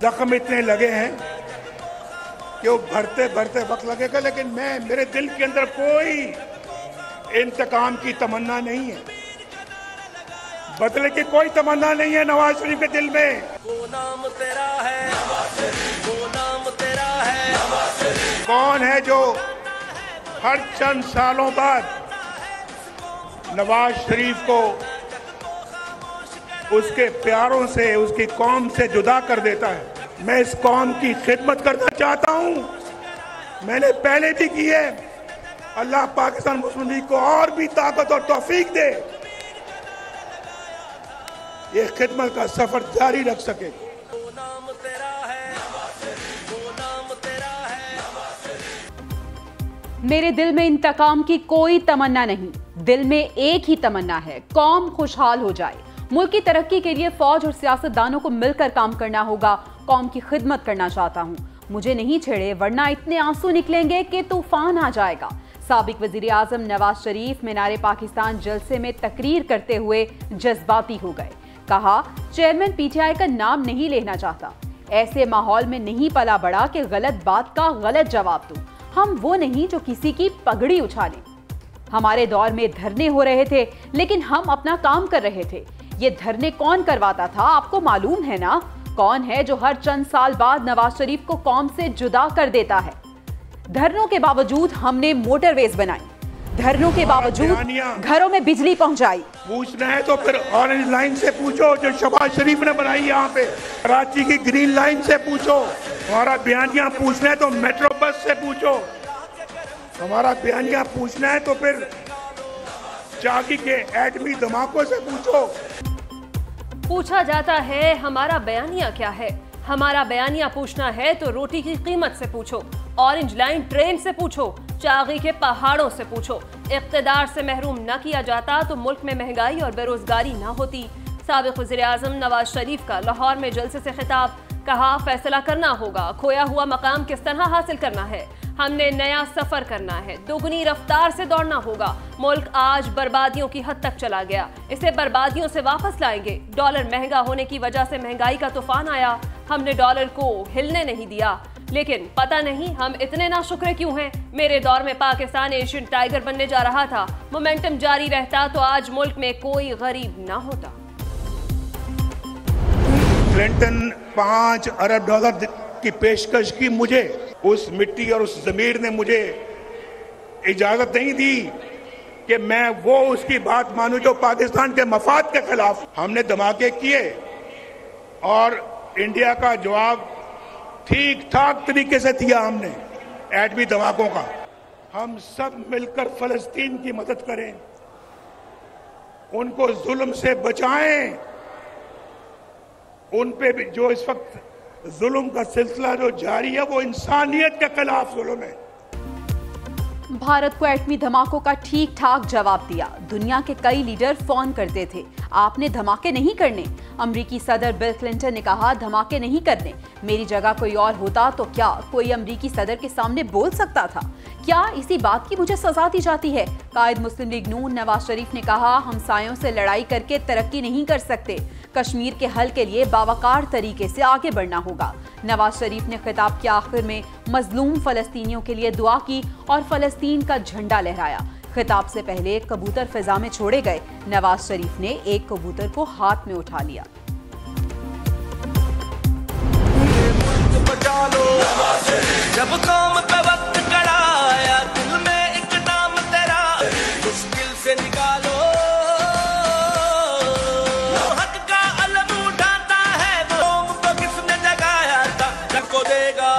जख्म इतने लगे हैं कि वो भरते भरते वक्त लगेगा, लेकिन मेरे दिल के अंदर कोई इंतकाम की तमन्ना नहीं है, बदले की कोई तमन्ना नहीं है नवाज शरीफ के दिल में। वो नाम तेरा है, वो नाम तेरा है। कौन है जो हर चंद सालों बाद नवाज शरीफ को उसके प्यारों से, उसकी कौम से जुदा कर देता है। मैं इस कौम की खिदमत करना चाहता हूं, मैंने पहले भी की है। अल्लाह पाकिस्तान मुस्लिम लीग को और भी ताकत और तौफीक दे, ये खिदमत का सफर जारी रख सके। वो नाम तेरा है, वो नाम तेरा है। मेरे दिल में इंतकाम की कोई तमन्ना नहीं, दिल में एक ही तमन्ना है, कौम खुशहाल हो जाए। मुल्क की तरक्की के लिए फौज और सियासतदानों को मिलकर काम करना होगा। कौम की खिदमत करना चाहता हूँ, मुझे नहीं छेड़े वरना इतने आंसू निकलेंगे कि तूफान आ जाएगा। साबिक वजीर आजम नवाज शरीफ मीनारे पाकिस्तान जलसे में तकरीर करते हुए जज्बाती हो गए। कहा, चेयरमैन पीटीआई का नाम नहीं लेना चाहता, ऐसे माहौल में नहीं पला बड़ा कि गलत बात का गलत जवाब दूं। हम वो नहीं जो किसी की पगड़ी उछालें। हमारे दौर में धरने हो रहे थे, लेकिन हम अपना काम कर रहे थे। ये धरने कौन करवाता था आपको मालूम है ना? कौन है जो हर चंद साल बाद नवाज शरीफ को कौम से जुदा कर देता है? धरनों के बावजूद हमने मोटरवेज बनाई, धरनों के बावजूद घरों में बिजली पहुंचाई। पूछना है तो फिर ऑरेंज लाइन से पूछो जो शहबाज शरीफ ने बनाई यहाँ पे, कराची की ग्रीन लाइन से पूछो। हमारा बयानिया पूछना है तो मेट्रो बस से पूछो। हमारा बयानिया पूछना है तो फिर चाकी के एटमी धमाकों से पूछो। पूछा जाता है हमारा बयानिया क्या है? हमारा बयानिया पूछना है तो रोटी की कीमत से पूछो, ऑरेंज लाइन ट्रेन से पूछो, चागी के पहाड़ों से पूछो। इक़्तिदार से महरूम न किया जाता तो मुल्क में महंगाई और बेरोजगारी न होती। साबिक़ वज़ीर आज़म नवाज शरीफ का लाहौर में जलसे से खिताब, कहा फैसला करना होगा, खोया हुआ मकाम किस तरह हासिल करना है। हमने नया सफर करना है, दोगुनी रफ्तार से दौड़ना होगा। मुल्क आज बर्बादियों की हद तक चला गया, इसे बर्बादियों से वापस लाएंगे। डॉलर महंगा होने की वजह से महंगाई का तूफान आया, हमने डॉलर को हिलने नहीं दिया। लेकिन पता नहीं हम इतने नाशुक्र क्यों हैं। मेरे दौर में पाकिस्तान एशियन टाइगर बनने जा रहा था, मोमेंटम जारी रहता तो आज मुल्क में कोई गरीब ना होता। क्लिंटन 5 अरब डॉलर की पेशकश की मुझे, उस मिट्टी और उस जमीर ने मुझे इजाजत नहीं दी कि मैं वो उसकी बात मानूं जो पाकिस्तान के मफाद के खिलाफ। हमने धमाके किए और इंडिया का जवाब ठीक ठाक तरीके से दिया हमने एटमी धमाकों का। हम सब मिलकर फलस्तीन की मदद करें, उनको जुल्म से बचाएं। उन पे भी जो इस वक्त जुल्म का सिलसिला जो जारी है वो इंसानियत के खिलाफ जुल्म है। भारत को एटमी धमाकों का ठीक ठाक जवाब दिया। दुनिया के कई लीडर फोन करते थे, आपने धमाके नहीं करने। अमरीकी सदर बिल क्लिंटन ने कहा धमाके नहीं करने। मेरी जगह कोई और होता तो क्या कोई अमरीकी सदर के सामने बोल सकता था? क्या इसी बात की मुझे सजा दी जाती है? कायद मुस्लिम लीग नून नवाज शरीफ ने कहा हमसायों से लड़ाई करके तरक्की नहीं कर सकते, कश्मीर के हल के लिए बावकार तरीके से आगे बढ़ना होगा। नवाज शरीफ ने खिताब के आखिर में मजलूम फलस्तीनियों के लिए दुआ की और फलस्तीन का झंडा लहराया। खिताब से पहले कबूतर फिजा में छोड़े गए। नवाज शरीफ ने एक कबूतर को हाथ में उठा लिया। जब कौम पे वक्त कड़ा आया, दिल में एक नाम तेरा मुश्किल से निकालो। हक का अलम उठाता है, कौम को किसने जगाया था, हक को देगा,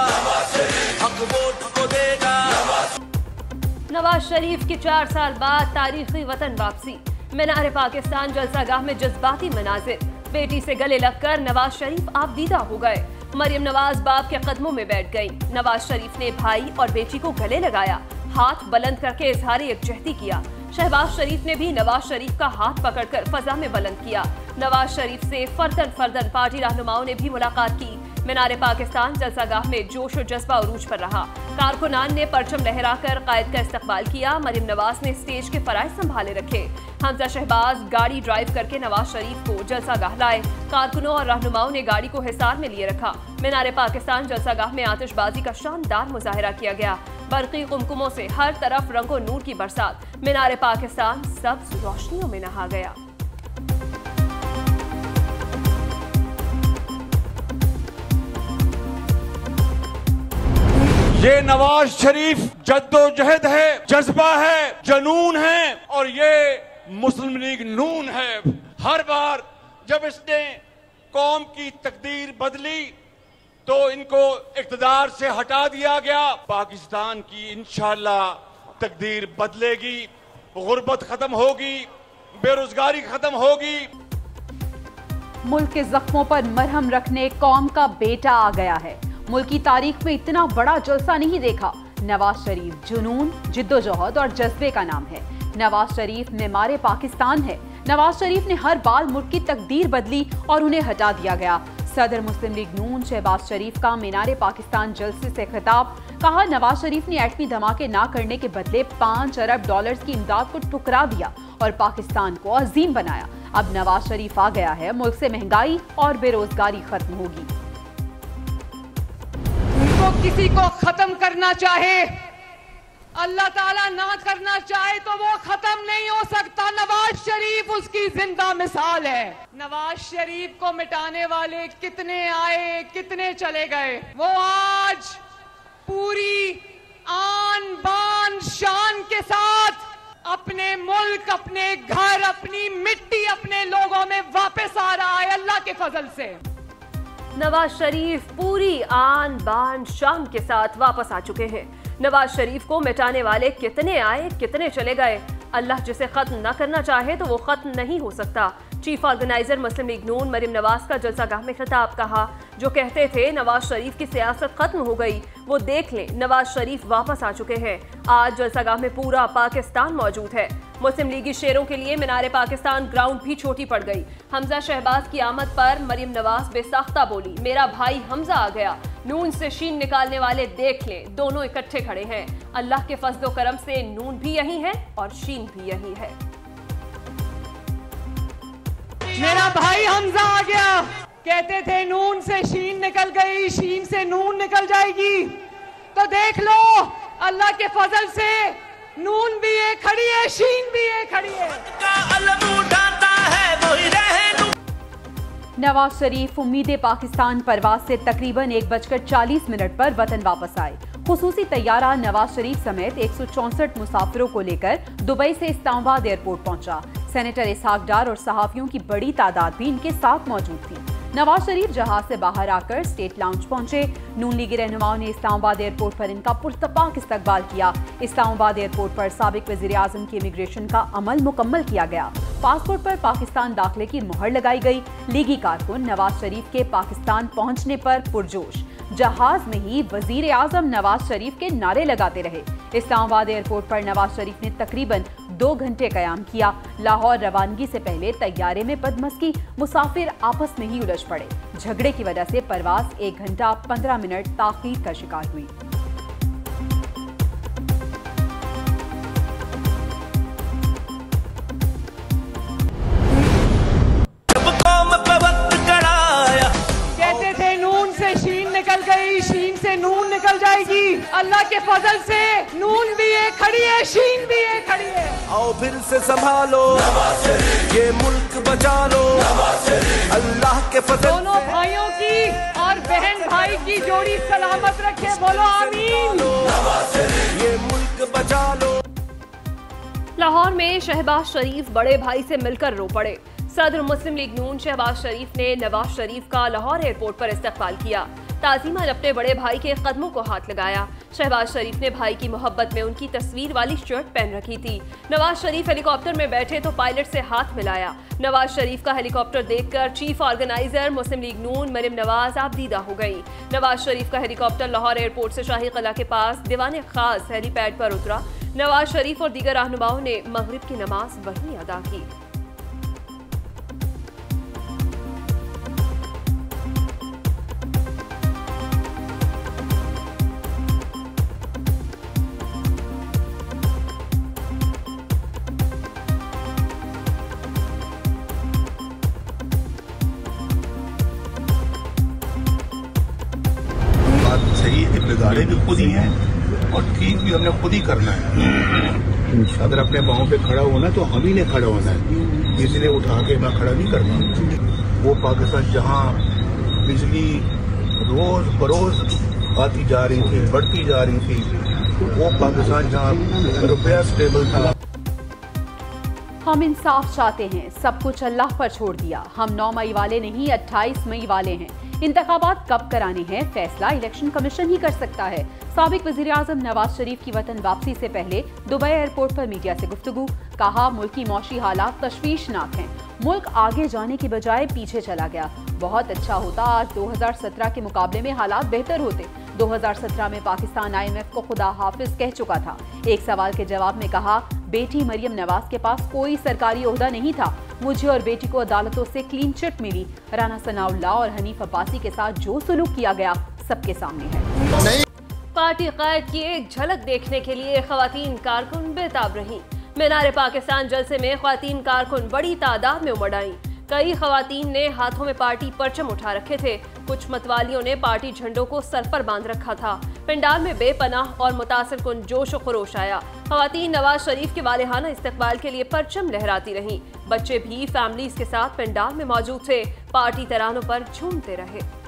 हक वोट को देगा। नवाज शरीफ की 4 साल बाद तारीखी वतन वापसी। मीनारे पाकिस्तान जलसागाह में जज्बाती मनाजिर। बेटी से गले लगकर नवाज शरीफ आबदीदा हो गए। मरियम नवाज बाप के कदमों में बैठ गई। नवाज शरीफ ने भाई और बेटी को गले लगाया, हाथ बुलंद करके इजहार यकजहती किया। शहबाज शरीफ ने भी नवाज शरीफ का हाथ पकड़कर फजा में बुलंद किया। नवाज शरीफ से फर्दन फर्दन पार्टी रहनुमाओं ने भी मुलाकात की। मीनारे पाकिस्तान जलसागाह में जोश और जज्बा उरूज पर रहा। कारकुनान ने परचम लहराकर कायद का इस्तकबाल किया। मरियम नवाज ने स्टेज के फराइज संभाले रखे। हमजा शहबाज गाड़ी ड्राइव करके नवाज शरीफ को जलसागाह लाए। कारकुनों और रहनुमाओं ने गाड़ी को हिसार में लिए रखा। मीनारे पाकिस्तान जलसागाह में आतिशबाजी का शानदार मुजाहिरा किया गया। बरकी कुमकुमों से हर तरफ रंगो नूर की बरसात। मीनारे पाकिस्तान सब्ज रोशनियों में नहा गया। ये नवाज शरीफ जद्दोजहद है, जज्बा है, जुनून है और ये मुस्लिम लीग नून है। हर बार जब इसने कौम की तकदीर बदली तो इनको इक़्तिदार से हटा दिया गया। पाकिस्तान की इंशाअल्लाह तकदीर बदलेगी, गुर्बत खत्म होगी, बेरोजगारी खत्म होगी। मुल्क के जख्मों पर मरहम रखने कौम का बेटा आ गया है। मुल्क की तारीख में इतना बड़ा जलसा नहीं देखा। नवाज शरीफ जुनून, जिद्दोजहद और जज्बे का नाम है। नवाज शरीफ मीनारे पाकिस्तान है। नवाज शरीफ ने हर बार मुल्क की तकदीर बदली और उन्हें हटा दिया गया। सदर मुस्लिम लीग नून शहबाज शरीफ का मीनारे पाकिस्तान जलसे से खिताब। कहा, नवाज शरीफ ने एटमी धमाके ना करने के बदले $5 अरब की इमदाद को ठुकरा दिया और पाकिस्तान को अजीम बनाया। अब नवाज शरीफ आ गया है, मुल्क से महंगाई और बेरोजगारी खत्म होगी। उनको किसी को खत्म करना चाहे, अल्लाह ताला ना करना चाहे तो वो खत्म नहीं हो सकता। नवाज शरीफ उसकी जिंदा मिसाल है। नवाज शरीफ को मिटाने वाले कितने आए, कितने चले गए। वो आज पूरी आन बान शान के साथ अपने मुल्क, अपने घर, अपनी मिट्टी, अपने लोगों में वापस आ रहा है अल्लाह के फजल से। नवाज शरीफ पूरी आन बान शान के साथ वापस आ चुके हैं। नवाज शरीफ को मिटाने वाले कितने आए, कितने चले गए। अल्लाह जिसे खत्म न करना चाहे तो वो खत्म नहीं हो सकता। चीफ ऑर्गेनाइजर मुस्लिम लीग नून मरियम नवाज का जलसागाह में खिताब। कहा, जो कहते थे नवाज शरीफ की सियासत खत्म हो गई, वो देख लें, नवाज शरीफ वापस आ चुके हैं। आज जलसागाह में पूरा पाकिस्तान मौजूद है। मुस्लिम लीगी शेरों के लिए मीनारे पाकिस्तान ग्राउंड भी छोटी पड़ गई। हमजा शहबाज की आमद पर मरियम नवाज बेसाख्ता बोली, मेरा भाई हमजा आ गया। नून से शीन निकालने वाले देख लें, दोनों इकट्ठे खड़े हैं। अल्लाह के फजलो करम से नून भी यही है और शीन भी यही है। मेरा भाई हमजा आ गया। कहते थे नून से शीन निकल गई, शीन से नून निकल जाएगी, तो देख लो अल्लाह के फजल से नून भी ये खड़ी है, शीन भी ये खड़ी है। नवाज शरीफ उम्मीद पाकिस्तान परवाज से तकरीबन 1:40 पर वतन वापस आए। खुसूसी तैयारा नवाज शरीफ समेत 164 मुसाफिरों को लेकर दुबई से इस्लामाबाद एयरपोर्ट पहुंचा। सेनेटर इसहाक डार और सहाफियों की बड़ी तादाद भी इनके साथ मौजूद थी। नवाज शरीफ जहाज से बाहर आकर स्टेट लाउंज पहुंचे। नून लीगी रहनुमाओं ने इस्लामाबाद एयरपोर्ट पर इनका पुरतपाक इस्तकबाल किया। इस्लामाबाद एयरपोर्ट पर साबिक वजीर आजम की इमिग्रेशन का अमल मुकम्मल किया गया। पासपोर्ट पर पाकिस्तान दाखिले की मुहर लगाई गई। लीगी कारकुन नवाज शरीफ के पाकिस्तान पहुंचने पर पुरजोश। जहाज में ही वजीर आजम नवाज शरीफ के नारे लगाते रहे। इस्लामाबाद एयरपोर्ट पर नवाज शरीफ ने तकरीबन 2 घंटे कयाम किया। लाहौर रवानगी से पहले तैयारे में बदमस्की, मुसाफिर आपस में ही उलझ पड़े। झगड़े की वजह से परवाज 1 घंटा 15 मिनट ताखीर का शिकार हुई। कहते थे नून से शीन निकल गई, शीन से नून निकल जाएगी। अल्लाह के फजल से नून भी ये खड़ी है, शीन भी ये खड़ी है। आओ फिर से संभालो, ये मुल्क बचा लो, अल्लाह के फजल। दोनों भाइयों की और बहन भाई की जोड़ी सलामत रखे, बोलो आमीन। ये मुल्क बचा लो। लाहौर में शहबाज शरीफ बड़े भाई से मिलकर रो पड़े। सदर मुस्लिम लीग नून शहबाज शरीफ ने नवाज शरीफ का लाहौर एयरपोर्ट पर इस्तकबाल किया। ताज़ीमन अपने बड़े भाई के कदमों को हाथ लगाया। शहबाज शरीफ ने भाई की मोहब्बत में उनकी तस्वीर वाली शर्ट पहन रखी थी। नवाज शरीफ हेलीकॉप्टर में बैठे तो पायलट से हाथ मिलाया। नवाज शरीफ का हेलीकॉप्टर देखकर चीफ ऑर्गेनाइजर मुस्लिम लीग नून मरियम नवाज आबदीदा हो गई। नवाज शरीफ का हेलीकॉप्टर लाहौर एयरपोर्ट से शाही किला के पास दीवाने खास हेलीपैड पर उतरा। नवाज शरीफ और दीगर रहनुमाओं ने मगरिब की नमाज वहीं अदा की। बिगाड़े भी खुद ही हैं और ठीक भी हमने खुद ही करना है। अगर अपने पाँव पे खड़ा होना तो हम ही ने खड़ा होना है, इसलिए उठा के मैं खड़ा नहीं करता। वो पाकिस्तान जहाँ बिजली रोज बरोज आती जा रही थी, बढ़ती जा रही थी, वो पाकिस्तान जहाँ रुपया स्टेबल था। हम इंसाफ चाहते हैं, सब कुछ अल्लाह पर छोड़ दिया। हम 9 मई वाले नहीं 28 मई वाले हैं। इंतखाबात कब कराने हैं फैसला इलेक्शन कमीशन ही कर सकता है। साबिक वज़ीर-ए-आज़म नवाज शरीफ की वतन वापसी से पहले दुबई एयरपोर्ट पर मीडिया से गुफ्तगू, कहा मुल्क की मौशी हालात तशवीशनाक हैं, मुल्क आगे जाने की बजाय पीछे चला गया। बहुत अच्छा होता आज 2017 के मुकाबले में हालात बेहतर होते। 2017 में पाकिस्तान IMF को खुदा हाफिज कह चुका था। एक सवाल के जवाब में कहा, बेटी मरियम नवाज के पास कोई सरकारी ओहदा नहीं था, मुझे और बेटी को अदालतों से क्लीन चिट मिली। राना सनाउल्लाह और हनीफ अब्बासी के साथ जो सुलूक किया गया सबके सामने है। पार्टी कायद की एक झलक देखने के लिए खवातीन कारकुन बेताब रही। मीनार पाकिस्तान जलसे में खवातीन कारकुन बड़ी तादाद में उमड़ आई। कई खवातीन ने हाथों में पार्टी परचम उठा रखे थे। कुछ मतवालियों ने पार्टी झंडों को सर पर बांध रखा था। पंडाल में बेपनाह और मुतासिर कुन जोश और खरोश आया। खवातीन नवाज शरीफ के वालेहाना इस्तकबाल के लिए परचम लहराती रहीं। बच्चे भी फैमिलीज के साथ पंडाल में मौजूद थे, पार्टी तरानों पर झूमते रहे।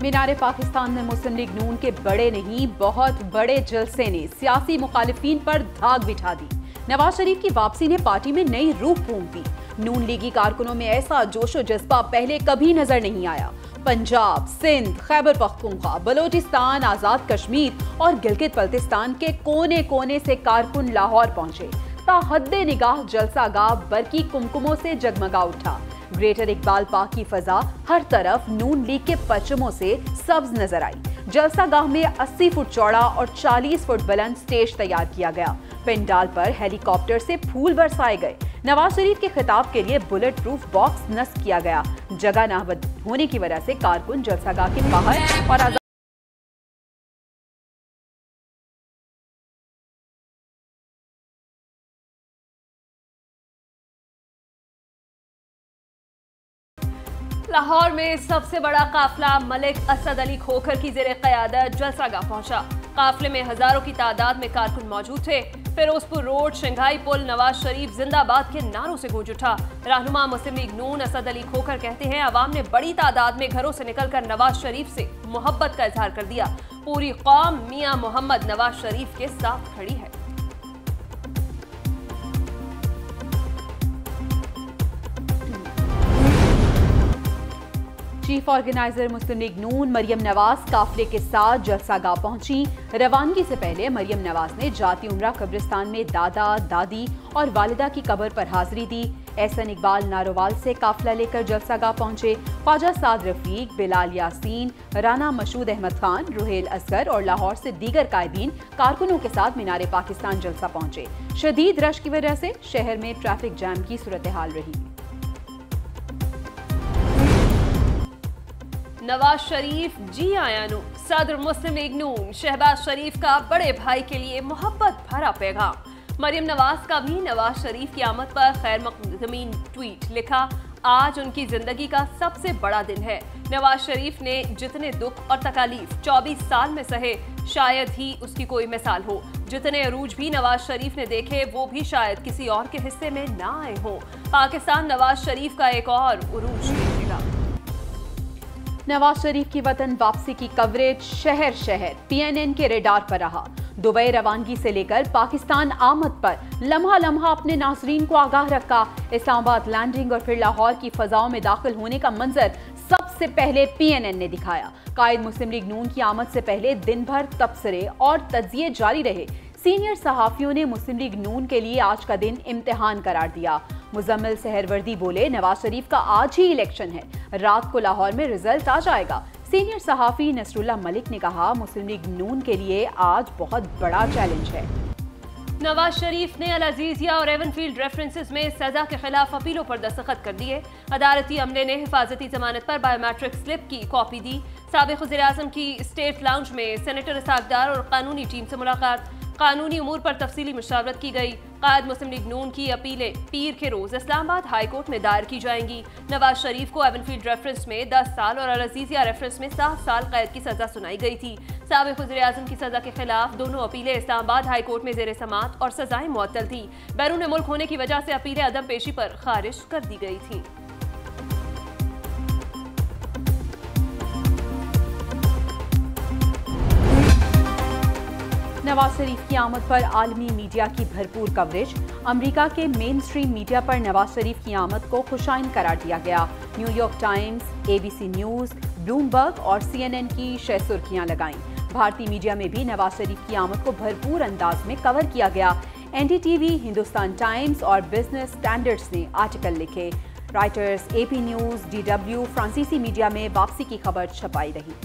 मीनार पाकिस्तान में मुस्लिम लीग नून के बड़े नहीं बहुत बड़े जलसे ने सियासी मुखालिफिन पर धाक बिठा दी। नवाज शरीफ की वापसी ने पार्टी में नई रूह फूंक दी। नून लीगी कारकुनों में ऐसा जोशो जज्बा पहले कभी नजर नहीं आया। पंजाब, सिंध, खैबर पख्तूनख्वा, बलोचिस्तान, आजाद कश्मीर और गिलगित बल्तिस्तान के कोने कोने से कारकुन लाहौर पहुंचे। ताहद्दे निगाह जलसागाह बरकी कुमकुमों से जगमगा उठा। ग्रेटर इकबाल पार्क की फजा हर तरफ नून लीग के परचमों से सब्ज नजर आई। जलसागाह में 80 फुट चौड़ा और 40 फुट बुलंद स्टेज तैयार किया गया। पेंडाल पर हेलीकॉप्टर से फूल बरसाए गए। नवाज शरीफ के खिताब के लिए बुलेट प्रूफ बॉक्स नस्ब किया गया। जगह न होने की वजह से कारकुन जलसागाह के बाहर और लाहौर में सबसे बड़ा काफिला मलिक असद अली खोखर की ज़ेरे क़यादत जलसागाह पहुंचा। काफिले में हजारों की तादाद में कारकुन मौजूद थे। फिरोजपुर रोड, शंघाई पुल, नवाज शरीफ जिंदाबाद के नारों से गूंज उठा। रहनुमा मुस्लिम लीग नून असद अली खोखर कहते हैं, अवाम ने बड़ी तादाद में घरों से निकलकर नवाज शरीफ से मोहब्बत का इजहार कर दिया। पूरी कौम मियां मोहम्मद नवाज शरीफ के साथ खड़ी है। चीफ ऑर्गेनाइजर मुस्लिम लीग नून मरियम नवाज काफिले के साथ जलसागाह पहुंची। रवानगी से पहले मरियम नवाज ने जाती उम्रा कब्रिस्तान में दादा, दादी और वालिदा की कब्र पर हाजिरी दी। एहसन इकबाल नारोवाल से काफिला लेकर जलसागाह पहुंचे। ख्वाजा साद रफीक, बिलाल यासीन, राना मशूद अहमद खान, रुहेल असगर और लाहौर से दीगर कायदीन कारकुनों के साथ मीनार पाकिस्तान जलसा पहुंचे। शदीद रश की वजह से शहर में ट्रैफिक जैम की सूरत हाल रही। नवाज शरीफ जी आयानू। सदर मुस्लिम लीग नून शहबाज शरीफ का बड़े भाई के लिए मोहब्बत भरा पैगाम। मरियम नवाज का भी नवाज शरीफ की आमद पर खैर मकदमीन ट्वीट लिखा, आज उनकी जिंदगी का सबसे बड़ा दिन है। नवाज शरीफ ने जितने दुख और तकालीफ 24 साल में सहे, शायद ही उसकी कोई मिसाल हो। जितने अरूज भी नवाज शरीफ ने देखे, वो भी शायद किसी और के हिस्से में ना आए हों। पाकिस्तान नवाज शरीफ का एक और उरूज देखेगा। नवाज शरीफ की वतन वापसी की कवरेज शहर शहर PNN के रेडार पर रहा। दुबई रवानगी से लेकर पाकिस्तान आमद पर लम्हा लम्हा अपने नाजरीन को आगाह रखा। इस्लामाबाद लैंडिंग और फिर लाहौर की फजाओं में दाखिल होने का मंजर सबसे पहले PNN ने दिखाया। कायद मुस्लिम लीग नून की आमद से पहले दिन भर तबसरे और तज्जिए जारी रहे। सीनियर सहाफियों ने मुस्लिम लीग नून के लिए आज का दिन इम्तिहान करार दिया। मुजम्मिल सहरवर्दी बोले, नवाज शरीफ का आज ही इलेक्शन है, रात को लाहौर में रिजल्ट आ जाएगा। सीनियर सहाफी नसरुल्लाह मलिक ने कहा, मुस्लिम लीग नून के लिए आज बहुत बड़ा चैलेंज है। नवाज शरीफ ने अल अजीजिया और एवनफील्ड रेफरेंसेस में सजा के खिलाफ अपीलों पर दस्तखत कर दिए। अदालती अमले ने हिफाजती जमानत पर बायोमेट्रिक स्लिप की कॉपी दी। साबिक वज़ीर-ए-आज़म की स्टेट लाउंज में सेनेटर इसाक डार और कानूनी टीम से मुलाकात। कानूनी उमूर पर तफसीली मुशावरत की गई। कायद मुस्लिम लीग नून की अपीलें पीर के रोज इस्लामाबाद हाई कोर्ट में दायर की जाएंगी। नवाज शरीफ को एवनफील्ड रेफरेंस में 10 साल और अल-अजीजिया रेफरेंस में 7 साल कैद की सजा सुनाई गई थी। साबिक वज़ीर-ए-आज़म की सजा के खिलाफ दोनों अपीलें इस्लामाबाद हाई कोर्ट में जेर समाअत और सजाएं मुअत्तल थी। बैरून मुल्क होने की वजह से अपीलें अदम पेशी पर खारिज कर दी गई थी। नवाज शरीफ की आमद पर आलमी मीडिया की भरपूर कवरेज। अमेरिका के मेन स्ट्रीम मीडिया पर नवाज शरीफ की आमद को खुशाइन करार दिया गया। New York times, ABC news, Bloomberg और CNN की 6 सुर्खियां लगाईं। भारतीय मीडिया में भी नवाज शरीफ की आमद को भरपूर अंदाज में कवर किया गया। NDTV, हिंदुस्तान टाइम्स और बिजनेस स्टैंडर्ड्स ने आर्टिकल लिखे। राइटर्स, AP न्यूज, DW, फ्रांसीसी मीडिया में वापसी की खबर छपाई रही।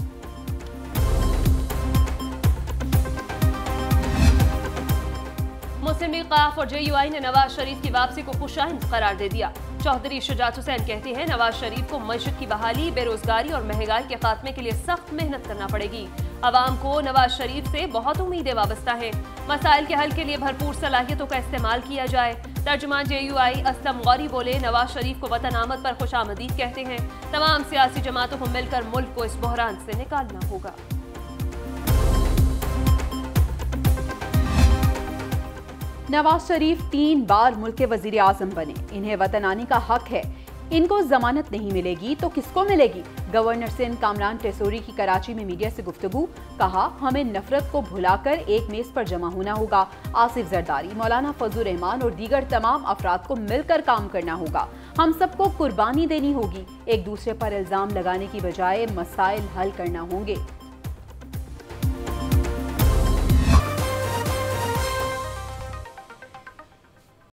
मुस्लिम लीग काफ और JUI ने नवाज शरीफ की वापसी को खुशाइन करार दे दिया। चौधरी शुजात हुसैन कहते हैं नवाज शरीफ को मईशत की बहाली, बेरोजगारी और महंगाई के खात्मे के लिए सख्त मेहनत करना पड़ेगी। अवाम को नवाज शरीफ से बहुत उम्मीदें वाबस्ता हैं। मसाइल के हल के लिए भरपूर सलाहियतों का इस्तेमाल किया जाए। तर्जुमान JUI असलम गौरी बोले नवाज शरीफ को वतन आमद पर खुशामदीद कहते हैं। तमाम सियासी जमातों को मिलकर मुल्क को इस बहरान से निकालना होगा। नवाज शरीफ 3 बार मुल्क के वजीर आजम बने। इन्हें वतन आने का हक है। इनको जमानत नहीं मिलेगी तो किसको मिलेगी? गवर्नर सिंध कामरान टेसोरी की कराची में मीडिया से गुफ्तगू। कहा हमें नफरत को भुलाकर एक मेज पर जमा होना होगा। आसिफ जरदारी, मौलाना फजलुर रहमान और दीगर तमाम अफराद को मिलकर काम करना होगा। हम सबको कुर्बानी देनी होगी। एक दूसरे पर इल्जाम लगाने की बजाय मसाइल हल करना होंगे।